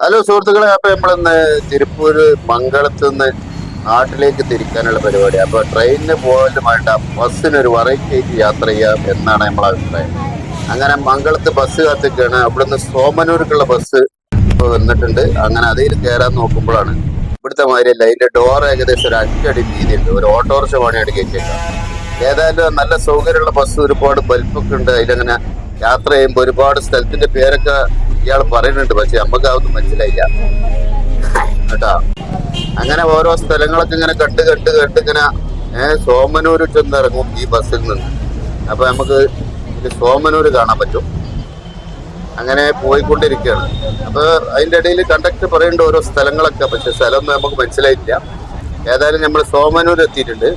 Hello സുഹൃത്തുക്കളെ, അപ്പൊ നമ്മളിന്ന് തിരുപ്പൂര് മംഗളത്ത് നിന്ന് നാട്ടിലേക്ക് തിരിക്കാനുള്ള പരിപാടി. അപ്പൊ ട്രെയിനിന് പോകാനും വേണ്ട, ബസ്സിനൊരു വെറൈറ്റി ആയിട്ട് യാത്ര ചെയ്യാം എന്നാണ് നമ്മളെ അഭിപ്രായം. അങ്ങനെ മംഗളത്ത് ബസ് കാത്തിക്കാണ്. അവിടുന്ന് സോമനൂർക്കുള്ള ബസ് ഇപ്പൊ വന്നിട്ടുണ്ട്. അങ്ങനെ അതിൽ കയറാൻ നോക്കുമ്പോഴാണ് ഇവിടുത്തെ മാതിരിയല്ല, അതിന്റെ ഡോർ ഏകദേശം ഒരു 5 അടി വീതിയുണ്ട്. ഒരു ഓട്ടോറിക്ഷ പണിയാണ് കയറ്റിയേക്കാം. ഏതായാലും നല്ല സൗകര്യമുള്ള ബസ്, ഒരുപാട് ബൽബൊക്കെ ഉണ്ട്. അതിലങ്ങനെ യാത്ര ചെയ്യുമ്പോൾ ഒരുപാട് സ്ഥലത്തിന്റെ പേരൊക്കെ ഇയാൾ പറയുന്നുണ്ട്, പക്ഷെ നമുക്ക് അതൊന്നും മനസ്സിലായില്ല കേട്ടാ. അങ്ങനെ ഓരോ സ്ഥലങ്ങളൊക്കെ ഇങ്ങനെ കണ്ട് കണ്ട് കണ്ട് ഇങ്ങനെ സോമനൂര് ചെന്നിറങ്ങും ഈ ബസ്സിൽ നിന്ന്. അപ്പൊ നമുക്ക് സോമനൂര് കാണാൻ പറ്റും. അങ്ങനെ പോയിക്കൊണ്ടിരിക്കുകയാണ്. അപ്പൊ അതിന്റെ ഇടയിൽ കണ്ടക്ടർ പറയുന്നുണ്ട് ഓരോ സ്ഥലങ്ങളൊക്കെ, പക്ഷെ സ്ഥലമൊന്നും നമുക്ക് മനസ്സിലായിട്ടില്ല. ഏതായാലും നമ്മൾ സോമനൂർ എത്തിയിട്ടുണ്ട്.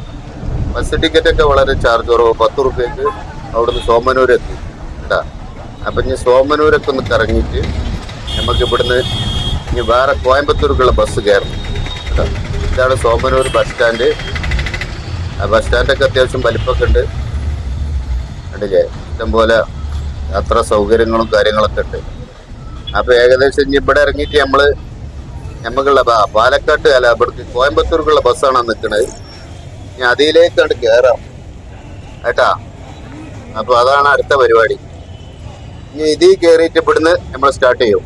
ബസ് ടിക്കറ്റ് ഒക്കെ വളരെ ചാർജ് കുറവ്, 10 റുപ്യക്ക് അവിടുന്ന് സോമനൂർ എത്തി കേട്ടാ. അപ്പൊ ഇനി സോമനൂരൊക്കെ ഒന്ന് കറങ്ങിയിട്ട് നമുക്ക് ഇവിടുന്ന് ഇനി വേറെ കോയമ്പത്തൂർക്കുള്ള ബസ് കയറണം കേട്ടോ. ഇതാണ് സോമനൂർ ബസ് സ്റ്റാൻഡ്. ആ ബസ് സ്റ്റാൻഡൊക്കെ അത്യാവശ്യം വലിപ്പമൊക്കെ ഉണ്ട്, കണ്ടില്ലേ. ഇഷ്ടംപോലെ യാത്രാ സൗകര്യങ്ങളും കാര്യങ്ങളൊക്കെ ഉണ്ട്. അപ്പൊ ഏകദേശം ഇനി ഇവിടെ ഇറങ്ങിയിട്ട് നമുക്കുള്ള പാലക്കാട്ട് അല്ല, ഇവിടേക്ക് കോയമ്പത്തൂർക്കുള്ള ബസ്സാണ് നിൽക്കുന്നത്. ഇനി അതിലേക്കാണ്ട് കയറാം കേട്ടാ. അപ്പൊ അതാണ് അടുത്ത പരിപാടി. ഇനി ഇതിൽ കയറിയിട്ട് ഇവിടുന്ന് നമ്മൾ സ്റ്റാർട്ട് ചെയ്യും.